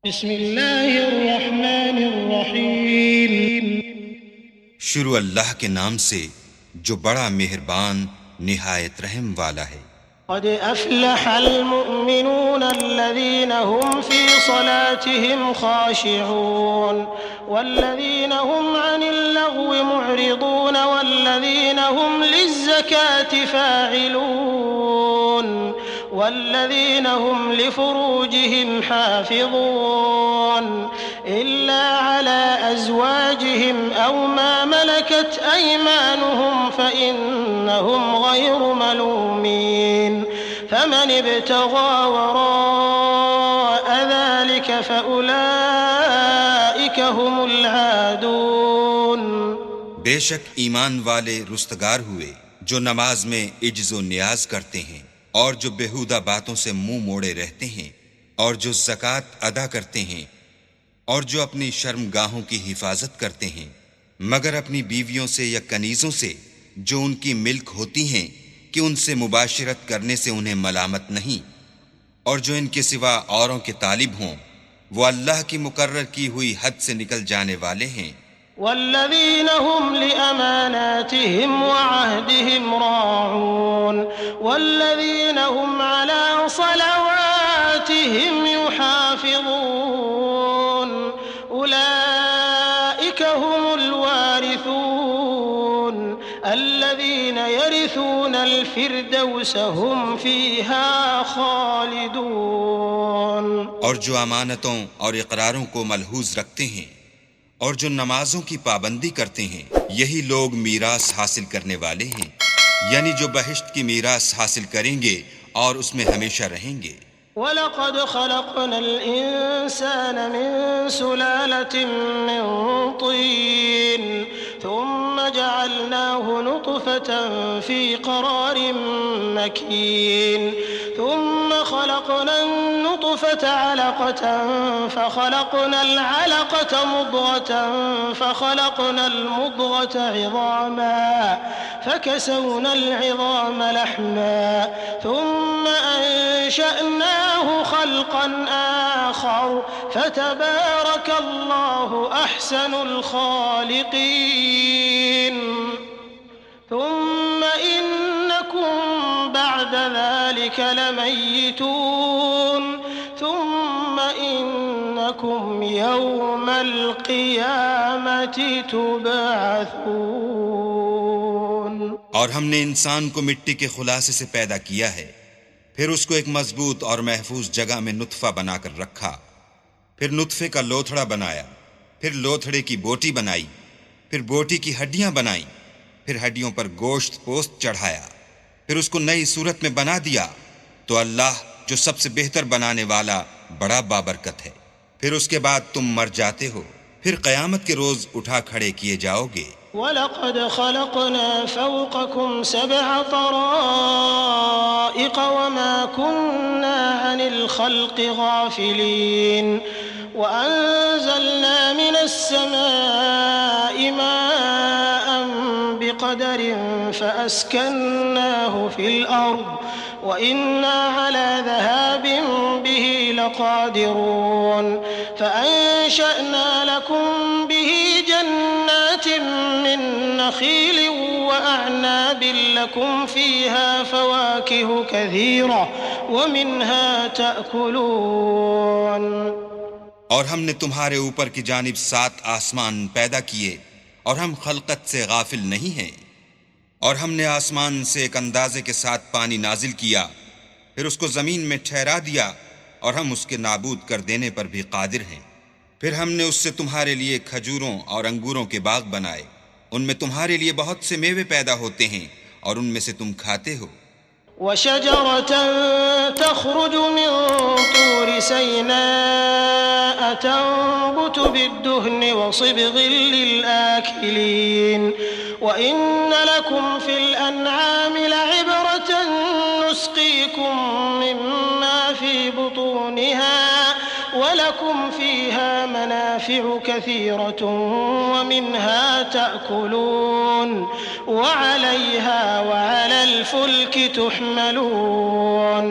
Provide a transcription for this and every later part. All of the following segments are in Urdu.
بسم اللہ الرحمن الرحیم۔ شروع اللہ کے نام سے جو بڑا مہربان نہایت رحم والا ہے۔ قد افلح المؤمنون الذين هم في صلاتهم خاشعون والذين هم عن اللغو معرضون والذين هم للزكاة فاعلون والذين هم لفروجهم حافظون إلا على أزواجهم أو ما ملكت أيمانهم فإنهم غير ملومين فمن ابتغى وراء ذلك فأولئك هم العادون۔ بے شک ایمان والے رستگار ہوئے جو نماز میں عجز و نیاز کرتے ہیں اور جو بیہودہ باتوں سے منہ موڑے رہتے ہیں اور جو زکوٰۃ ادا کرتے ہیں اور جو اپنی شرمگاہوں کی حفاظت کرتے ہیں مگر اپنی بیویوں سے یا کنیزوں سے جو ان کی ملک ہوتی ہیں کہ ان سے مباشرت کرنے سے انہیں ملامت نہیں، اور جو ان کے سوا اوروں کے طالب ہوں وہ اللہ کی مقرر کی ہوئی حد سے نکل جانے والے ہیں۔ والذين هم لأماناتهم وعهدهم راعون والذين هم على صلواتهم يحافظون أولئك هم الوارثون الذين يرثون الفردوس هم فيها خالدون۔ اور جو امانتوں اور اقراروں کو ملحوظ رکھتے ہیں اور جو نمازوں کی پابندی کرتے ہیں یہی لوگ میراث حاصل کرنے والے ہیں، یعنی جو بہشت کی میراث حاصل کریں گے اور اس میں ہمیشہ رہیں گے۔ وَلَقَدْ خَلَقْنَا الْإِنسَانَ مِنْ سُلَالَةٍ مِّن طِينٍ ثُمَّ جَعَلْنَاهُ نُطْفَةً فِي قَرَارٍ مَّكِينٍ ثُمَّ خَلَقْنَا النُّطْفَةَ عَلَقَةً فَخَلَقْنَا الْعَلَقَةَ مُضْغَةً فَخَلَقْنَا الْمُضْغَةَ عِظَامًا فَكَسَوْنَا الْعِظَامَ لَحْمًا ثُمَّ أنشأناه خلقا آخر فتبارك الله أحسن الخالقين۔ ثم إنكم بعد ذلك لميتون ثم إنكم يوم القيامة تبعثون۔ اور ہم نے انسان کو مٹی کے خلاصے سے پیدا کیا ہے، پھر اس کو ایک مضبوط اور محفوظ جگہ میں نطفہ بنا کر رکھا، پھر نطفے کا لوتھڑا بنایا، پھر لوتھڑے کی بوٹی بنائی، پھر بوٹی کی ہڈیاں بنائیں، پھر ہڈیوں پر گوشت پوست چڑھایا، پھر اس کو نئی صورت میں بنا دیا، تو اللہ جو سب سے بہتر بنانے والا بڑا بابرکت ہے۔ پھر اس کے بعد تم مر جاتے ہو، پھر قیامت کے روز اٹھا کھڑے کیے جاؤ گے۔ وَلَقَدْ خَلَقْنَا فَوْقَكُمْ سَبْعَ طَرَائِقَ وَمَا كُنَّا عَنِ الْخَلْقِ غَافِلِينَ وَأَنزَلْنَا مِنَ السَّمَاءِ مَاءً بِقَدَرٍ فَأَسْكَنَّاهُ فِي الْأَرْضِ وَإِنَّا عَلَى ذَهَابٍ بِهِ لَقَادِرُونَ فَأَنشَأْنَا لَكُم بِهِ جَنَّاتٍ من نخيل وأعناب لكم فيها فواكه كثيرة ومنها تأكلون۔ اور ہم نے تمہارے اوپر کی جانب 7 آسمان پیدا کیے اور ہم خلقت سے غافل نہیں ہیں، اور ہم نے آسمان سے ایک اندازے کے ساتھ پانی نازل کیا، پھر اس کو زمین میں ٹھہرا دیا اور ہم اس کے نابود کر دینے پر بھی قادر ہیں۔ پھر ہم نے اس سے تمہارے لیے کھجوروں اور انگوروں کے باغ بنائے، ان میں تمہارے لیے بہت سے میوے پیدا ہوتے ہیں اور ان میں سے تم کھاتے ہو۔ وَشَجَرَةً تَخْرُجُ مِن طُورِ سَيْنَاءَ تَنبُتُ بِالدُّهْنِ وَصِبْغٍ لِّلْآكِلِينَ وَإِنَّ لَكُمْ فِي الْأَنْعَامِ لَعِبْرَةً نُّسْقِيكُم مِّمَّا فِي بُطُونِهَا وَلَكُمْ فِيهَا مَنَافِعُ كَثِيرَةٌ وَمِنْهَا تَأْكُلُونَ وَعَلَيْهَا وَعَلَى الْفُلْكِ تُحْمَلُونَ۔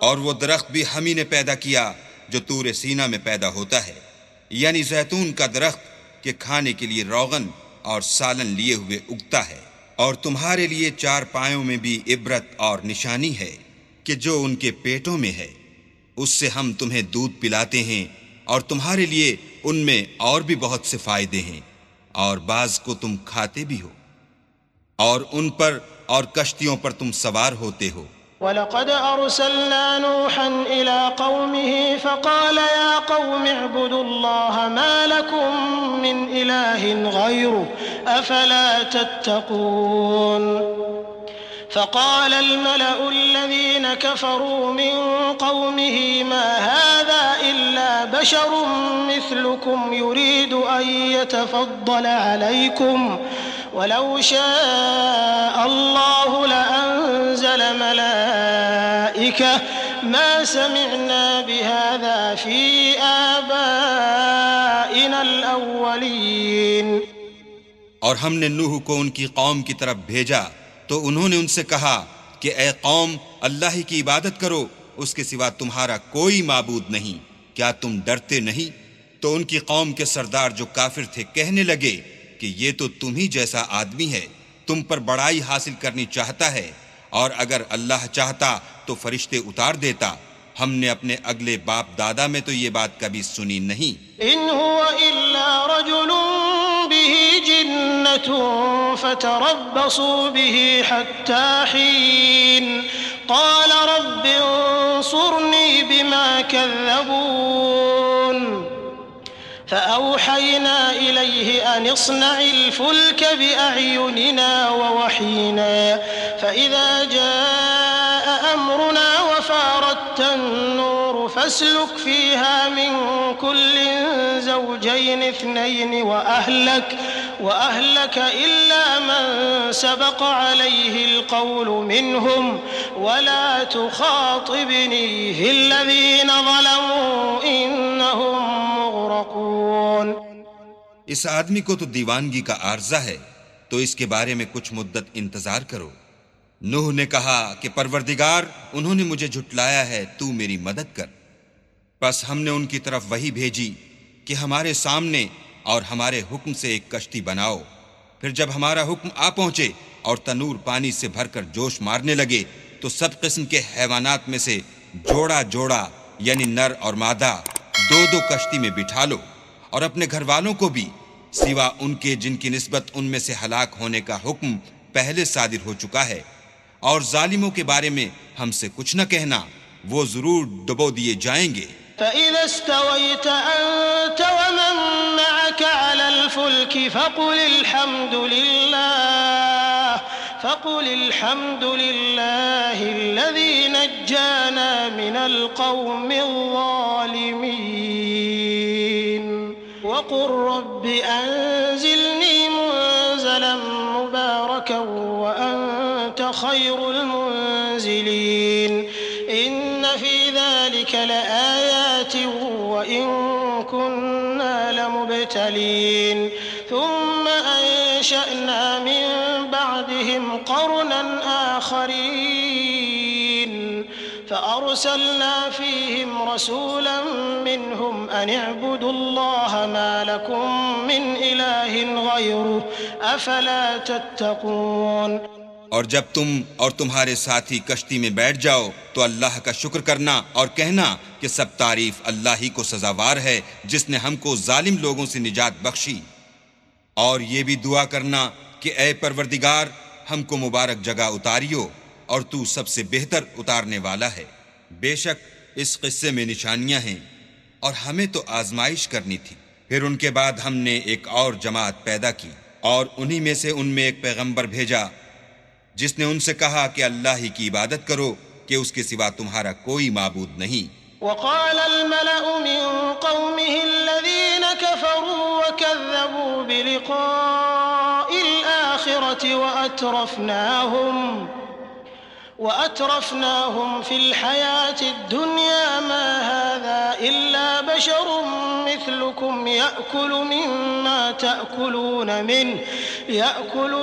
اور وہ درخت بھی ہم ہی نے پیدا کیا جو طور سینا میں پیدا ہوتا ہے، یعنی زیتون کا درخت کہ کھانے کے لیے روغن اور سالن لیے ہوئے اگتا ہے، اور تمہارے لیے چار پایوں میں بھی عبرت اور نشانی ہے کہ جو ان کے پیٹوں میں ہے، اس سے ہم تمہیں دودھ پلاتے ہیں، اور تمہارے لیے ان میں اور بھی بہت سے فائدے ہیں، اور بعض کو تم کھاتے بھی ہو، اور ان پر اور کشتیوں پر تم سوار ہوتے ہو۔ وَلَقَدْ أَرْسَلْنَا نُوحًا إِلَىٰ قَوْمِهِ فَقَالَ يَا قَوْمِ اعْبُدُوا اللَّهَ مَا لَكُم مِّنْ إِلَٰهٍ غَيْرُهُ أَفَلَا تَتَّقُونَ فقال الملأ الذين كفروا من قومه ما هذا إلا بشر مثلكم يريد أن يتفضل عليكم ولو شاء الله لأنزل ملائكة ما سمعنا بهذا في آبائنا الأولين۔ اور ہم نے نوح کو ان کی قوم کی طرف بھیجا تو انہوں نے ان سے کہا کہ اے قوم، اللہ ہی کی عبادت کرو، اس کے سوا تمہارا کوئی معبود نہیں، کیا تم ڈرتے نہیں؟ تو ان کی قوم کے سردار جو کافر تھے کہنے لگے کہ یہ تو تم ہی جیسا آدمی ہے، تم پر بڑائی حاصل کرنی چاہتا ہے، اور اگر اللہ چاہتا تو فرشتے اتار دیتا، ہم نے اپنے اگلے باپ دادا میں تو یہ بات کبھی سنی نہیں۔ إن هو إلا رجل به جنة فتربصوا به حتى حين قال رب انصرني بما كذبون فأوحينا إليه أن اصنع الفلك بأعيننا ووحينا فإذا جاء أمرنا وفارت النور فاسلك فيها من كل زوجين اثنين وأهلك إلا من سبق عليه القول منهم ولا تخاطبني في الذين ظلموا إنهم مغرقون۔ اس آدمی کو تو دیوانگی کا عارضہ ہے، تو اس کے بارے میں کچھ مدت انتظار کرو۔ نوح نے کہا کہ پروردگار، انہوں نے مجھے جھٹلایا ہے، تو میری مدد کر۔ پس ہم نے ان کی طرف وحی بھیجی کہ ہمارے سامنے اور ہمارے حکم سے ایک کشتی بناؤ۔ پھر جب ہمارا حکم آ پہنچے اور تنور پانی سے بھر کر جوش مارنے لگے تو سب قسم کے حیوانات میں سے جوڑا جوڑا یعنی نر اور مادہ دو دو کشتی میں بٹھا لو، اور اپنے گھر والوں کو بھی سوا ان کے جن کی نسبت ان میں سے ہلاک ہونے کا حکم پہلے صادر ہو چکا ہے، اور ظالموں کے بارے میں ہم سے کچھ نہ کہنا، وہ ضرور ڈبو دیے جائیں گے۔ فإذا استويت أنت ومن معك على الفلك فقل الحمد لله الذي نجانا من القوم الظالمين وقل رب أنزلني منزلا مباركا وأنت خير المنزلين إن في ذلك لآيات وإن كنا لمبتلين ثم أنشأنا من بعدهم قرنا آخرين فأرسلنا فيهم رسولا منهم أن اعبدوا الله ما لكم من إله غيره أفلا تتقون۔ اور جب تم اور تمہارے ساتھی کشتی میں بیٹھ جاؤ تو اللہ کا شکر کرنا اور کہنا کہ سب تعریف اللہ ہی کو سزاوار ہے جس نے ہم کو ظالم لوگوں سے نجات بخشی، اور یہ بھی دعا کرنا کہ اے پروردگار ہم کو مبارک جگہ اتاریو اور تو سب سے بہتر اتارنے والا ہے۔ بے شک اس قصے میں نشانیاں ہیں اور ہمیں تو آزمائش کرنی تھی۔ پھر ان کے بعد ہم نے ایک اور جماعت پیدا کی اور انہی میں سے ان میں ایک پیغمبر بھیجا جس نے ان سے کہا کہ اللہ ہی کی عبادت کرو کہ اس کے سوا تمہارا کوئی معبود نہیں۔ وقال الملأ من قومه الذين كفروا وكذبوا بلقاء الآخرة وأترفناهم في الحياة الدنيا ما هذا إلا بشر مثلكم يأكل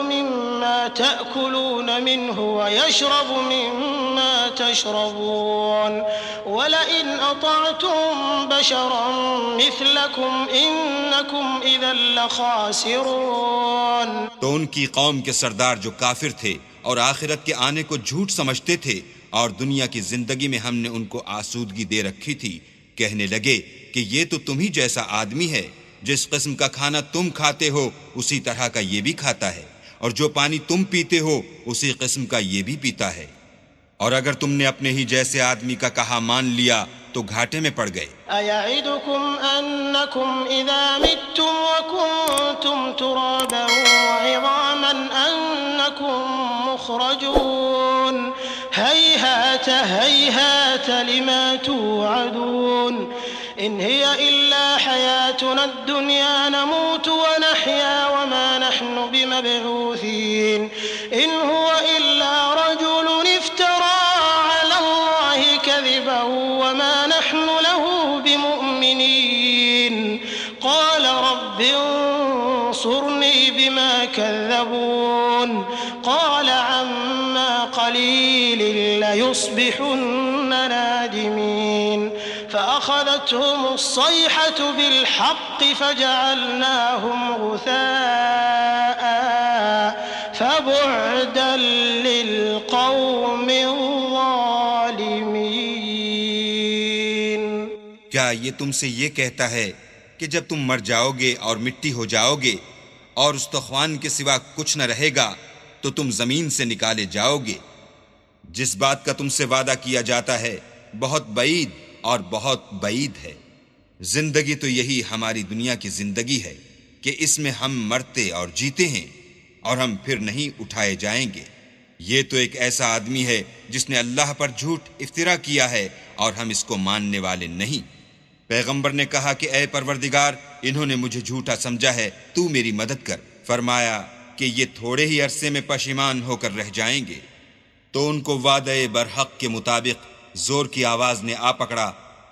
مما تأكلون منه ويشرب مما تشربون ولئن أطعتم بشرا مثلكم إنكم إذا لخاسرون. تو ان کی قوم کے سردار جو کافر تھے اور آخرت کے آنے کو جھوٹ سمجھتے تھے اور دنیا کی زندگی میں ہم نے ان کو آسودگی دے رکھی تھی، کہنے لگے کہ یہ تو تم ہی جیسا آدمی ہے، جس قسم کا کھانا تم کھاتے ہو اسی طرح کا یہ بھی کھاتا ہے، اور جو پانی تم پیتے ہو اسی قسم کا یہ بھی پیتا ہے، اور اگر تم نے اپنے ہی جیسے آدمی کا کہا مان لیا تو گھاٹے میں پڑ گئے. أَيَعِدُكُمْ أَنَّكُمْ إِذَا مِتُّمْ وَكُنْتُمْ تُرَابًا وَعِظَامًا أَنَّكُمْ مُخْرَجُونَ هَيْهَاتَ هَيْهَاتَ لِمَا تُوعَدُونَ إِنْ هِيَ إِلَّا حَيَاتُنَا الدُّنْيَا نَمُوتُ وَنَحْيَا وَمَا نَحْنُ بِمَبْعُوثِينَ إِنْ هُوَ إِلَّا رَجُلٌ افْتَرَى عَلَى اللَّهِ كَذِبًا وَمَا نَحْنُ لَهُ بِمُؤْمِنِينَ قَالَ رَبِّ انصُرْنِي بِمَا كَذَّبُونِ قَالَ عَمَّا قَلِيلٍ لَيُصْبِحُنَّ نَادِمِينَ فأخذتهم الصيحة بالحق فجعلناهم غثاء فبعدا للقوم الظالمين. کیا یہ تم سے یہ کہتا ہے کہ جب تم مر جاؤ گے اور مٹی ہو جاؤ گے اور استخوان کے سوا کچھ نہ رہے گا تو تم زمین سے نکالے جاؤ گے؟ جس بات کا تم سے وعدہ کیا جاتا ہے بہت بعید اور بہت بعید ہے. زندگی تو یہی ہماری دنیا کی زندگی ہے کہ اس میں ہم مرتے اور جیتے ہیں اور ہم پھر نہیں اٹھائے جائیں گے. یہ تو ایک ایسا آدمی ہے جس نے اللہ پر جھوٹ افطرا کیا ہے اور ہم اس کو ماننے والے نہیں. پیغمبر نے کہا کہ اے پروردگار، انہوں نے مجھے جھوٹا سمجھا ہے، تو میری مدد کر. فرمایا کہ یہ تھوڑے ہی عرصے میں پشیمان ہو کر رہ جائیں گے. تو ان کو وعدے برحق کے مطابق زور کی آواز نے آ پکڑا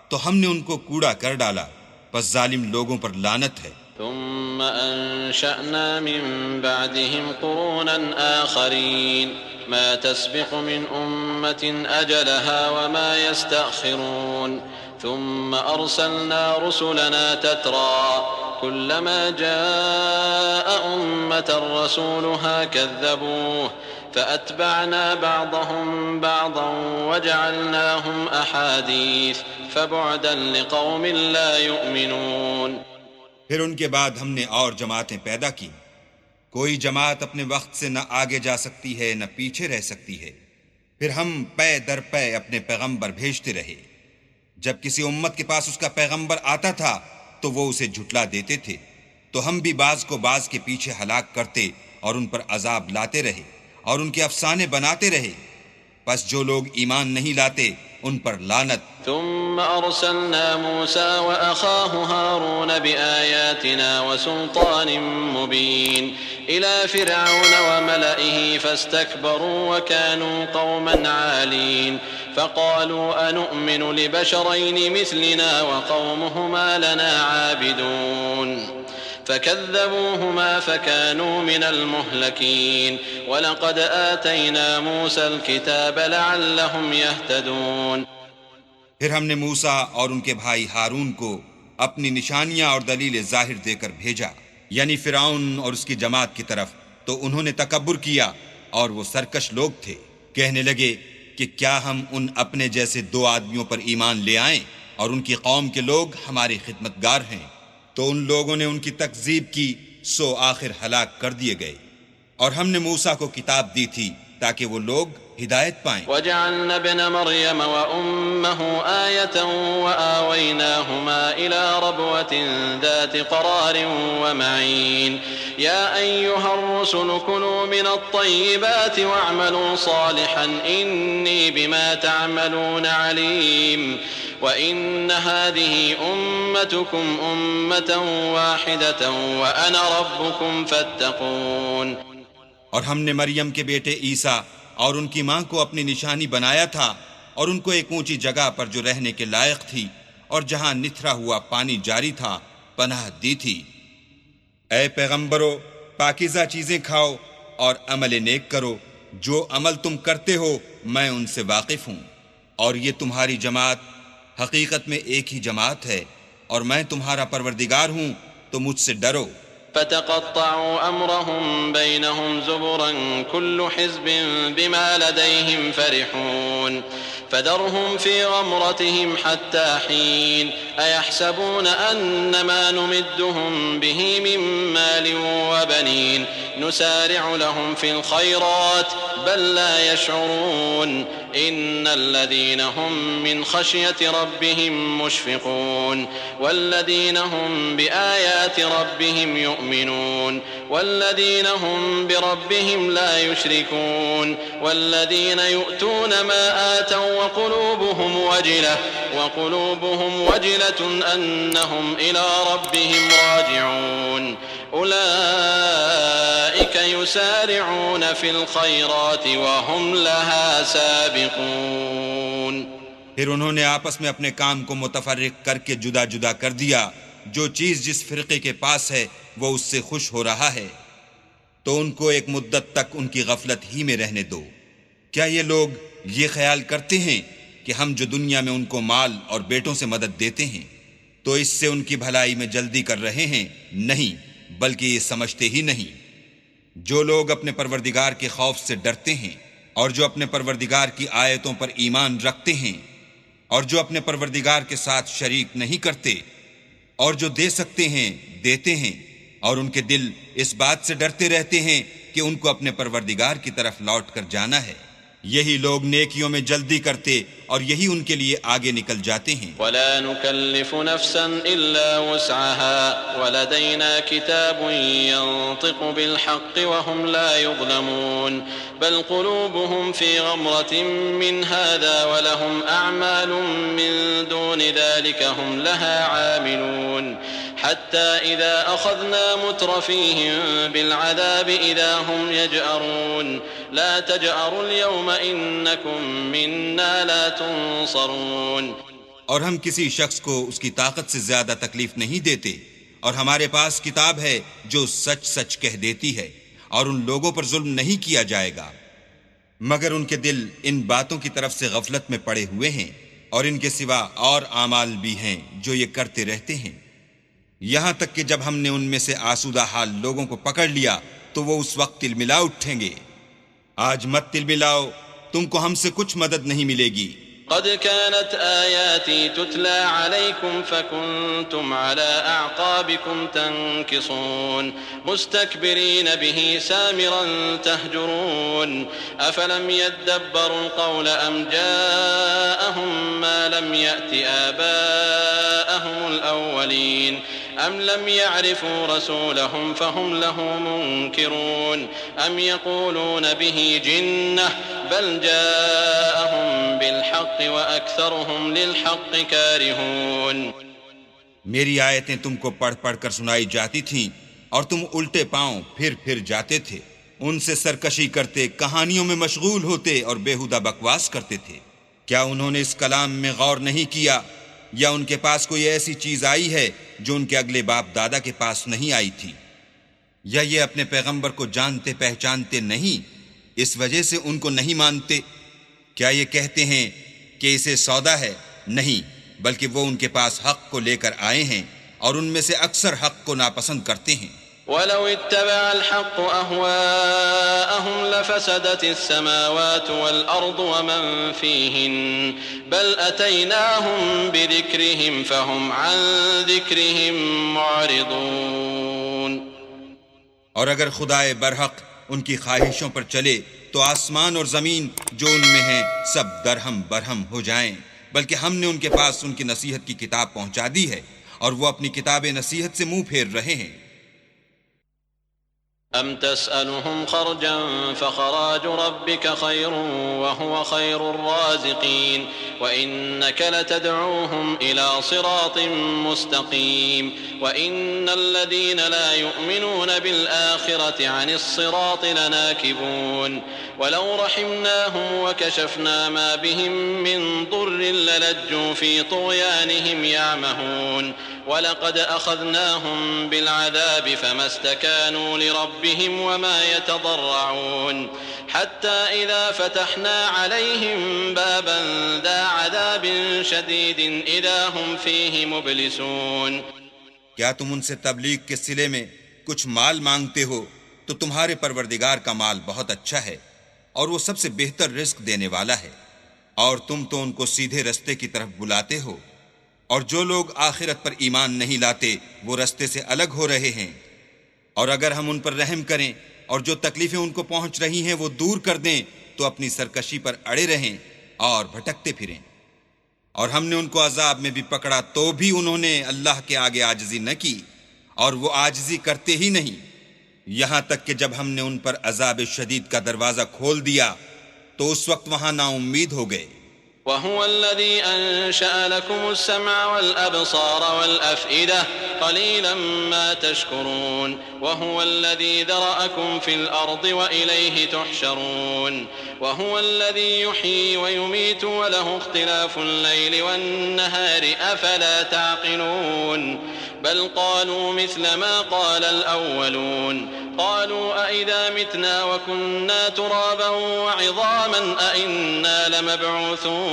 تو ہم نے ان کو کوڑا کر ڈالا، پس ظالم لوگوں پر لعنت ہے. ثم أنشأنا من بعدهم قرونا آخرين ما تسبق من أمة أجلها وما يستأخرون ثم أرسلنا رسلنا تترى كلما جاء أمة رسولها كذبوه فأتبعنا بعضهم بعضا وجعلناهم أحاديث فبعدا لقوم لا يؤمنون. پھر ان کے بعد ہم نے اور جماعتیں پیدا کی. کوئی جماعت اپنے وقت سے نہ آگے جا سکتی ہے نہ پیچھے رہ سکتی ہے. پھر ہم پے در پے اپنے پیغمبر بھیجتے رہے. جب کسی امت کے پاس اس کا پیغمبر آتا تھا تو وہ اسے جھٹلا دیتے تھے، تو ہم بھی بعض کو بعض کے پیچھے ہلاک کرتے اور ان پر عذاب لاتے رہے اور ان کے افسانے بناتے رہے. پس جو لوگ ایمان نہیں لاتے ان پر لعنت. ثم أرسلنا موسى وأخاه هارون بآياتنا وسلطان مبين إلى فرعون وملئه فاستكبروا وكانوا قوما عالين فقالوا أنؤمن لبشرين مثلنا وقومهما لنا عابدون فكذبوهما فكانوا من المهلكين ولقد آتينا موسى الكتاب لعلهم يهتدون. پھر ہم نے موسیٰ اور ان کے بھائی ہارون کو اپنی نشانیاں اور دلیل ظاہر دے کر بھیجا، یعنی فرعون اور اس کی جماعت کی طرف، تو انہوں نے تکبر کیا اور وہ سرکش لوگ تھے. کہنے لگے کہ کیا ہم ان اپنے جیسے دو آدمیوں پر ایمان لے آئیں اور ان کی قوم کے لوگ ہمارے خدمتگار ہیں. تو ان لوگوں نے ان کی تکذیب کی، سو آخر ہلاک کر دیے گئے. اور ہم نے موسیٰ کو کتاب دی تھی تاکہ وہ لوگ ہدایت پائیں. وجعلنا ابن مريم وأمه آية وآويناهما إلى ربوة ذات قرار ومعين يا أيها الرسل كلوا من الطيبات واعملوا صالحا إني بما تعملون عليم وإن هذه أمتكم أمة واحدة وأنا ربكم فاتقون. اور ہم نے مریم کے بیٹے عیسیٰ اور ان کی ماں کو اپنی نشانی بنایا تھا اور ان کو ایک اونچی جگہ پر جو رہنے کے لائق تھی اور جہاں نتھرا ہوا پانی جاری تھا پناہ دی تھی۔ اے پیغمبرو، پاکیزہ چیزیں کھاؤ اور عمل نیک کرو، جو عمل تم کرتے ہو میں ان سے واقف ہوں، اور یہ تمہاری جماعت حقیقت میں ایک ہی جماعت ہے، اور میں تمہارا پروردگار ہوں، تو مجھ سے ڈرو۔ فتقطعوا أمرهم بينهم زبرا كل حزب بما لديهم فرحون فذرهم في غمرتهم حتى حين أيحسبون أن ما نمدهم به من مال وبنين نسارع لهم في الخيرات بل لا يشعرون إن الذين هم من خشية ربهم مشفقون والذين هم بآيات ربهم يؤمنون والذين هم بربهم لا يشركون والذين يؤتون ما آتوا وقلوبهم وجلة أنهم إلى ربهم راجعون أولئك يسارعون في الخيرات وهم لها سابقون۔ پھر انہوں نے آپس میں اپنے کام کو متفرق کر کے جدا جدا کر دیا، جو چیز جس فرقے کے پاس ہے وہ اس سے خوش ہو رہا ہے، تو ان کو ایک مدت تک ان کی غفلت ہی میں رہنے دو۔ کیا یہ لوگ یہ خیال کرتے ہیں کہ ہم جو دنیا میں ان کو مال اور بیٹوں سے مدد دیتے ہیں تو اس سے ان کی بھلائی میں جلدی کر رہے ہیں؟ نہیں، بلکہ یہ سمجھتے ہی نہیں۔ جو لوگ اپنے پروردگار کے خوف سے ڈرتے ہیں اور جو اپنے پروردگار کی آیتوں پر ایمان رکھتے ہیں اور جو اپنے پروردگار کے ساتھ شریک نہیں کرتے اور جو دے سکتے ہیں دیتے ہیں، اور ان کے دل اس بات سے ڈرتے رہتے ہیں کہ ان کو اپنے پروردگار کی طرف لوٹ کر جانا ہے، یہی لوگ نیکیوں میں جلدی کرتے اور یہی ان کے لیے آگے نکل جاتے ہیں۔ ولا نكلف نفسا إلا وسعها ولدينا كتاب ينطق بالحق وهم لا يظلمون بل قلوبهم في غمرة من هذا ولهم أعمال من دون ذلك هم لها عاملون حتى إذا أخذنا مترفيهم بالعذاب إذا هم يجأرون لا تجأروا اليوم إنكم منا لا تنصرون۔ اور ہم کسی شخص کو اس کی طاقت سے زیادہ تکلیف نہیں دیتے، اور ہمارے پاس کتاب ہے جو سچ سچ کہہ دیتی ہے، اور ان لوگوں پر ظلم نہیں کیا جائے گا، مگر ان کے دل ان باتوں کی طرف سے غفلت میں پڑے ہوئے ہیں، اور ان کے سوا اور اعمال بھی ہیں جو یہ کرتے رہتے ہیں، یہاں تک کہ جب ہم نے ان میں سے آسودہ حال لوگوں کو پکڑ لیا تو وہ اس وقت تلملا اٹھیں گے۔ آج مت تلملاؤ، تم کو ہم سے کچھ مدد نہیں ملے گی۔ قد كانت آياتي تتلى عليكم فكنتم على أعقابكم تنكصون مستكبرين به سامرا تهجرون أفلم يدبروا القول أم جاءهم ما لم يأت آباءهم الأولين أم لم يعرفوا رسولهم فهم له منكرون أم يقولون به جنة بل جاءهم بالحق وأكثرهم للحق كارهون۔ میری آیتیں تم کو پڑھ پڑھ کر سنائی جاتی تھیں اور تم الٹے پاؤں پھر جاتے تھے، ان سے سرکشی کرتے، کہانیوں میں مشغول ہوتے اور بیہودہ بکواس کرتے تھے۔ کیا انہوں نے اس کلام میں غور نہیں کیا، یا ان کے پاس کوئی ایسی چیز آئی ہے جو ان کے اگلے باپ دادا کے پاس نہیں آئی تھی، یا یہ اپنے پیغمبر کو جانتے پہچانتے نہیں اس وجہ سے ان کو نہیں مانتے؟ کیا یہ کہتے ہیں کہ اسے سودا ہے؟ نہیں، بلکہ وہ ان کے پاس حق کو لے کر آئے ہیں اور ان میں سے اکثر حق کو ناپسند کرتے ہیں۔ ولو اتبع الحق أهواءهم لفسدت السماوات والأرض ومن فيهن بل أتيناهم بذكرهم فهم عن ذكرهم معرضون۔ اور اگر خدائے برحق ان کی خواہشوں پر چلے تو آسمان اور زمین جو ان میں ہیں سب درہم برہم ہو جائیں، بلکہ ہم نے ان کے پاس ان کی نصیحت کی کتاب پہنچا دی ہے اور وہ اپنی کتاب نصیحت سے منہ پھیر رہے ہیں۔ أم تسألهم خرجا فخراج ربك خير وهو خير الرازقين وإنك لتدعوهم إلى صراط مستقيم وإن الذين لا يؤمنون بالآخرة عن الصراط لناكبون ولو رحمناهم وكشفنا ما بهم من ضر للجوا في طغيانهم يعمهون ولقد أخذناهم بالعذاب فما استكانوا لربهم وما يتضرعون حتى إذا فتحنا عليهم بابا ذا عذاب شديد إذا هم فيه مبلسون. کیا تم ان سے تبلیغ کے صلے میں کچھ مال مانگتے ہو تو تمہارے پروردگار کا مال بہت اچھا ہے اور وہ سب سے بہتر رزق دینے والا ہے، اور تم تو ان کو سیدھے رستے کی طرف بلاتے ہو، اور جو لوگ آخرت پر ایمان نہیں لاتے وہ رستے سے الگ ہو رہے ہیں. اور اگر ہم ان پر رحم کریں اور جو تکلیفیں ان کو پہنچ رہی ہیں وہ دور کر دیں تو اپنی سرکشی پر اڑے رہیں اور بھٹکتے پھریں. اور ہم نے ان کو عذاب میں بھی پکڑا تو بھی انہوں نے اللہ کے آگے عاجزی نہ کی، اور وہ عاجزی کرتے ہی نہیں، یہاں تک کہ جب ہم نے ان پر عذاب شدید کا دروازہ کھول دیا تو اس وقت وہاں نا امید ہو گئے. وهو الذي أنشأ لكم السمع والأبصار والأفئدة قليلا ما تشكرون وهو الذي ذرأكم في الأرض وإليه تحشرون وهو الذي يحيي ويميت وله اختلاف الليل والنهار أفلا تعقلون بل قالوا مثل ما قال الأولون قالوا أئذا متنا وكنا ترابا وعظاما أئنا لمبعوثون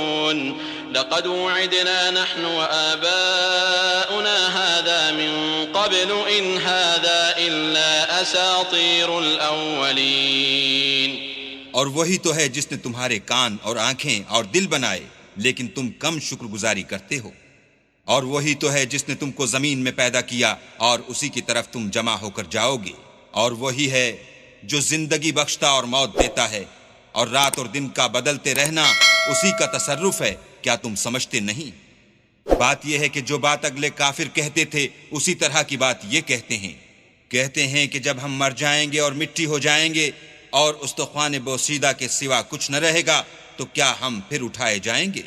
لقد وعدنا نحن وآباؤنا هذا من قبل إن هذا إلا أساطير الأولين. اور وہی تو ہے جس نے تمہارے کان اور آنکھیں اور دل بنائے لیکن تم کم شکر گزاری کرتے ہو، اور وہی تو ہے جس نے تم کو زمین میں پیدا کیا اور اسی کی طرف تم جمع ہو کر جاؤ گے، اور وہی ہے جو زندگی بخشتا اور موت دیتا ہے، اور رات اور دن کا بدلتے رہنا اسی کا تصرف ہے. کیا تم سمجھتے نہیں؟ بات یہ ہے کہ جو بات اگلے کافر کہتے تھے اسی طرح کی بات یہ کہتے ہیں کہ جب ہم مر جائیں گے اور مٹی ہو جائیں گے اور استخوان بوسیدہ کے سوا کچھ نہ رہے گا تو کیا ہم پھر اٹھائے جائیں گے؟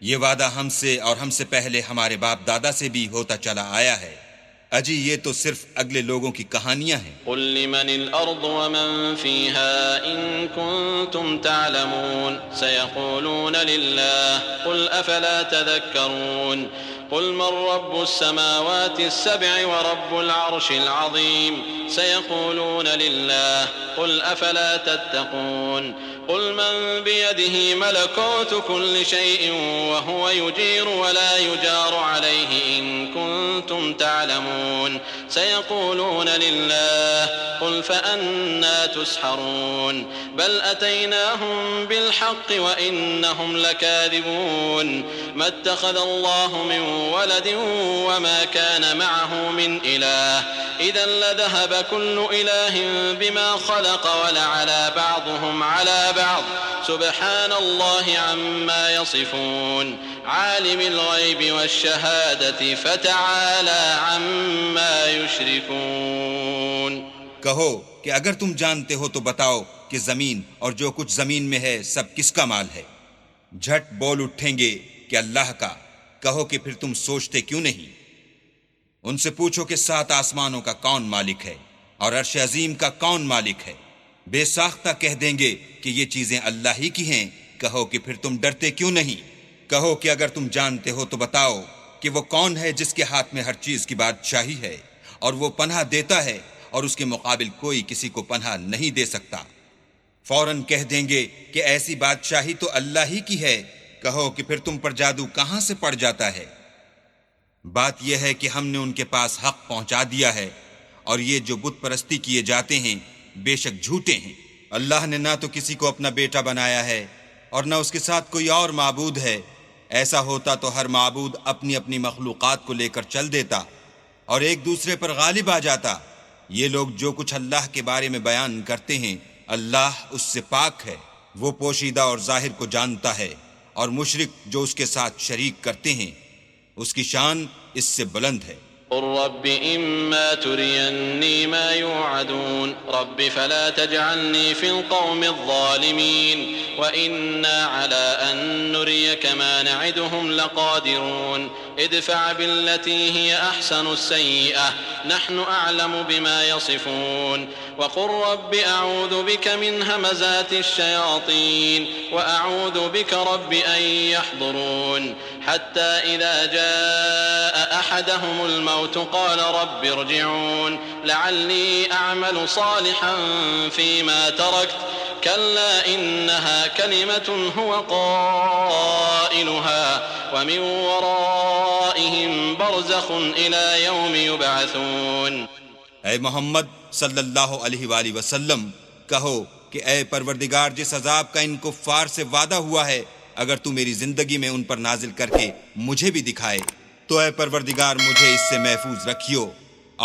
یہ وعدہ ہم سے اور ہم سے پہلے ہمارے باپ دادا سے بھی ہوتا چلا آیا ہے. اجی یہ تو صرف اگلے لوگوں کی کہانیاں ہیں. قل لمن الأرض ومن فيها إن كنتم تعلمون سيقولون لله قل أفلا تذكرون قل من رب السماوات السبع ورب العرش العظيم سيقولون لله قل أفلا تتقون قل من بيده ملكوت كل شيء وهو يجير ولا يجار عليه إن كنتم تعلمون سيقولون لله قل فأنا تسحرون بل أتيناهم بالحق وإنهم لكاذبون ما اتخذ الله من ولد وما كان معه من إله إذا لذهب كل إله بما خلق ولعلى بعضهم على بعض سبحان الله عما يصفون عالم الغيب والشهادة فتعالى عما يشركون. کہو کہ اگر تم جانتے ہو تو بتاؤ کہ زمین اور جو کچھ زمین میں ہے سب کس کا مال ہے؟ جھٹ بول اٹھیں گے کہ اللہ کا. کہو کہ پھر تم سوچتے کیوں نہیں؟ ان سے پوچھو کہ 7 آسمانوں کا کون مالک ہے اور عرش عظیم کا کون مالک ہے؟ بے ساختہ کہہ دیں گے کہ یہ چیزیں اللہ ہی کی ہیں. کہو کہ پھر تم ڈرتے کیوں نہیں؟ کہو کہ اگر تم جانتے ہو تو بتاؤ کہ وہ کون ہے جس کے ہاتھ میں ہر چیز کی بادشاہی ہے اور وہ پناہ دیتا ہے اور اس کے مقابل کوئی کسی کو پناہ نہیں دے سکتا. فوراً کہہ دیں گے کہ ایسی بادشاہی تو اللہ ہی کی ہے. کہو کہ پھر تم پر جادو کہاں سے پڑ جاتا ہے؟ بات یہ ہے کہ ہم نے ان کے پاس حق پہنچا دیا ہے، اور یہ جو بت پرستی کیے جاتے ہیں بے شک جھوٹے ہیں. اللہ نے نہ تو کسی کو اپنا بیٹا بنایا ہے اور نہ اس کے ساتھ کوئی اور معبود ہے. ایسا ہوتا تو ہر معبود اپنی اپنی مخلوقات کو لے کر چل دیتا اور ایک دوسرے پر غالب آ جاتا. یہ لوگ جو کچھ اللہ کے بارے میں بیان کرتے ہیں اللہ اس سے پاک ہے، وہ پوشیدہ اور ظاہر کو جانتا ہے، اور مشرک جو اس کے ساتھ شریک کرتے ہیں اس کی شان اس سے بلند ہے. قل رب إما تريني ما يوعدون رب فلا تجعلني في القوم الظالمين وإنا على أن نريك ما نعدهم لقادرون ادفع بالتي هي أحسن السيئة نحن أعلم بما يصفون وقل رب أعوذ بك من همزات الشياطين وأعوذ بك رب أن يحضرون حتى إذا جاء أحدهم الموت قال رب ارجعون لعلي أعمل صالحا فيما تركت كلا إنها كلمة هو قائلها ومن ورائهم برزخ إلى يوم يبعثون۔ اے محمد صلی اللہ علیہ وآلہ وسلم کہو کہ اے پروردگار جس عذاب کا ان کفار سے وعدہ ہوا ہے اگر تو میری زندگی میں ان پر نازل کر کے مجھے بھی دکھائے تو اے پروردگار مجھے اس سے محفوظ رکھیو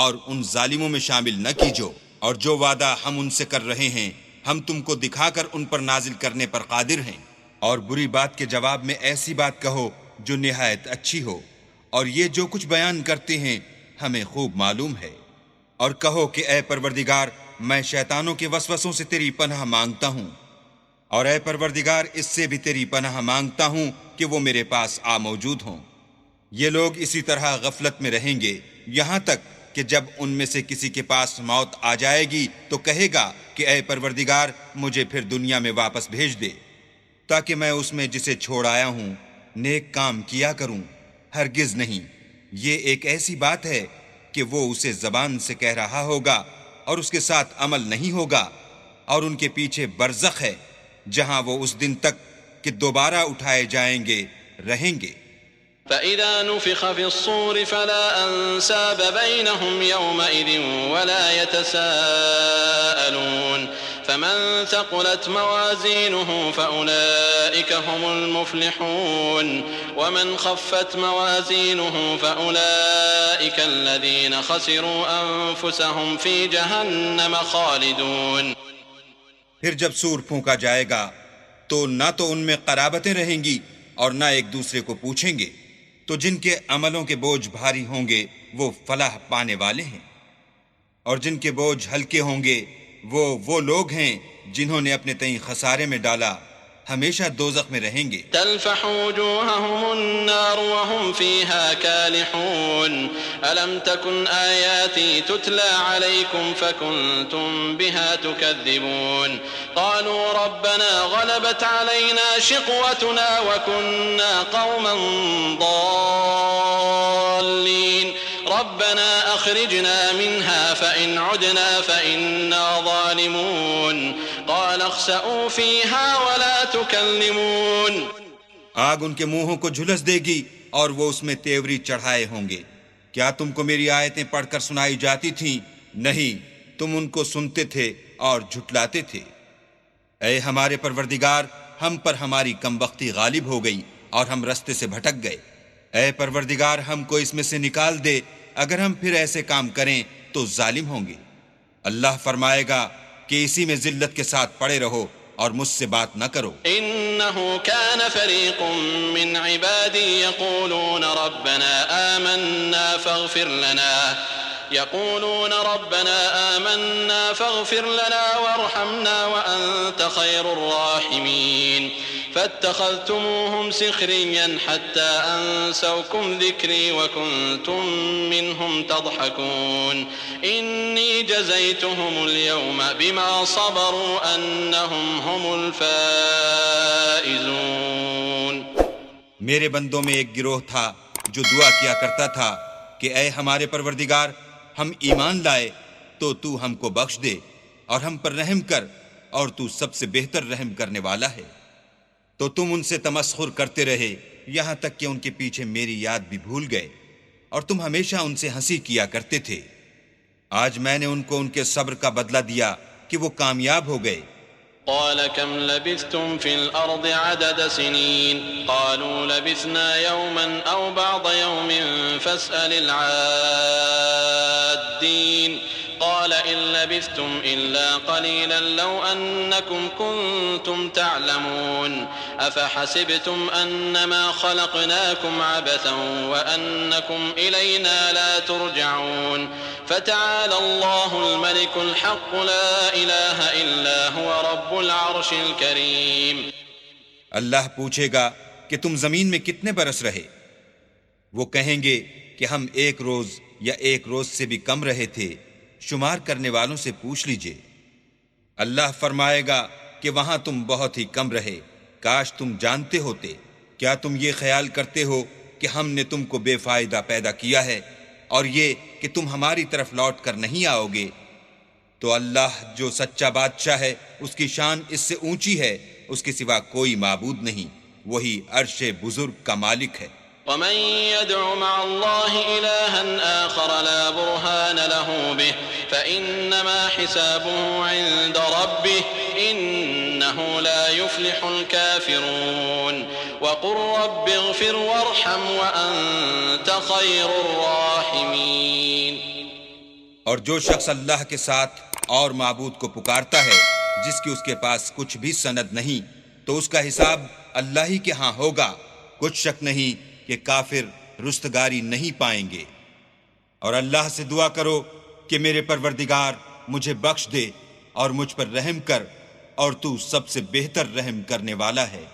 اور ان ظالموں میں شامل نہ کیجو، اور جو وعدہ ہم ان سے کر رہے ہیں ہم تم کو دکھا کر ان پر نازل کرنے پر قادر ہیں، اور بری بات کے جواب میں ایسی بات کہو جو نہایت اچھی ہو، اور یہ جو کچھ بیان کرتے ہیں ہمیں خوب معلوم ہے، اور کہو کہ اے پروردگار میں شیطانوں کے وسوسوں سے تیری پناہ مانگتا ہوں، اور اے پروردگار اس سے بھی تیری پناہ مانگتا ہوں کہ وہ میرے پاس آ موجود ہوں۔ یہ لوگ اسی طرح غفلت میں رہیں گے یہاں تک کہ جب ان میں سے کسی کے پاس موت آ جائے گی تو کہے گا کہ اے پروردگار مجھے پھر دنیا میں واپس بھیج دے تاکہ میں اس میں جسے چھوڑ آیا ہوں نیک کام کیا کروں۔ ہرگز نہیں، یہ ایک ایسی بات ہے کہ وہ اسے زبان سے کہہ رہا ہوگا اور اس کے ساتھ عمل نہیں ہوگا، اور ان کے پیچھے برزخ ہے جہاں وہ اس دن تک کہ دوبارہ اٹھائے جائیں گے رہیں گے۔ فإذا نفخ في الصور فلا أنساب بينهم يومئذ ولا يتساءلون فمن ثقلت موازينه فأولئك هم المفلحون ومن خفت موازينه فأولئك الذين خسروا أنفسهم في جهنم خالدون۔ پھر جب سور پھونکا جائے گا تو نہ تو ان میں قرابتیں رہیں گی اور نہ ایک دوسرے کو پوچھیں گے، تو جن کے عملوں کے بوجھ بھاری ہوں گے وہ فلاح پانے والے ہیں، اور جن کے بوجھ ہلکے ہوں گے وہ لوگ ہیں جنہوں نے اپنے تئیں خسارے میں ڈالا، ہمیشہ دوزخ میں رہیں گے۔ تلفح وجوههم النار وهم فيها كالحون ألم تكن آياتي تتلى عليكم فكنتم بها تكذبون قالوا ربنا غلبت علينا شقوتنا وكنا قوما ضالين ربنا أخرجنا منها فإن عدنا فإنا ظالمون قال اخسئوا فيها ولا تكلمون۔ آگ ان کے منہوں کو جھلس دے گی اور وہ اس میں تیوری چڑھائے ہوں گے۔ کیا تم کو میری آیتیں پڑھ کر سنائی جاتی تھیں؟ نہیں، تم ان کو سنتے تھے اور جھٹلاتے تھے۔ اے ہمارے پروردگار ہم پر ہماری کمبختی غالب ہو گئی اور ہم رستے سے بھٹک گئے۔ اے پروردگار ہم کو اس میں سے نکال دے، اگر ہم پھر ایسے کام کریں تو ظالم ہوں گے۔ اللہ فرمائے گا کہ اسی میں ذلت کے ساتھ پڑے رہو اور مجھ سے بات نہ کرو۔ إنه كان فريق من عبادي يقولون ربنا آمنا فاغفر لنا وارحمنا وأنت خير الراحمين فاتخذتموهم سخريا حتى أنسوكم ذكري وكنتم منهم تضحكون إني جزيتهم اليوم بما صبروا أنهم هم الفائزون۔ میرے بندوں میں ایک گروہ تھا جو دعا کیا کرتا تھا کہ اے ہمارے پروردگار ہم ایمان لائے تو تو ہم کو بخش دے اور ہم پر رحم کر، اور تو سب سے بہتر رحم کرنے والا ہے۔ تو تم ان سے تمسخر کرتے رہے یہاں تک کہ ان کے پیچھے میری یاد بھی بھول گئے، اور تم ہمیشہ ان سے ہنسی کیا کرتے تھے۔ آج میں نے ان کو ان کے صبر کا بدلہ دیا کہ وہ کامیاب ہو گئے۔ قال كم لبثتم في الأرض عدد سنين قالوا لبثنا يوما أو بعض يوم فاسأل العادين قال قال إن لبثتم إلا قليلا لو أنكم كنتم تعلمون أفحسبتم أنما خلقناكم عبثا وأنكم إلينا لا ترجعون فتعالى الله الملك الحق لا إله إلا هو رب العرش الكريم. اللہ پوچھے گا کہ تم زمین میں کتنے برس رہے؟ وہ کہیں گے کہ ہم 1 روز یا 1 روز سے بھی کم رہے تھے، شمار کرنے والوں سے پوچھ لیجئے. اللہ فرمائے گا کہ وہاں تم بہت ہی کم رہے، کاش تم جانتے ہوتے. کیا تم یہ خیال کرتے ہو کہ ہم نے تم کو بے فائدہ پیدا کیا ہے اور یہ کہ تم ہماری طرف لوٹ کر نہیں آؤ گے؟ تو اللہ جو سچا بادشاہ ہے، اس کی شان اس سے اونچی ہے، اس کے سوا کوئی معبود نہیں، وہی عرش بزرگ کا مالک ہے. ومن يدع مع الله إلها آخر لا برهان له به فإنما حسابه عند ربه إنه لا يفلح الكافرون وقل رب اغفر وارحم وأنت خير الراحمين. اور جو شخص اللہ کے ساتھ اور معبود کو پکارتا ہے جس کی اس کے پاس کچھ بھی سند نہیں، تو اس کا حساب اللہ ہی کے ہاں ہوگا. کچھ شک نہیں کہ کافر رستگاری نہیں پائیں گے. اور اللہ سے دعا کرو کہ میرے پروردگار مجھے بخش دے اور مجھ پر رحم کر، اور تو سب سے بہتر رحم کرنے والا ہے.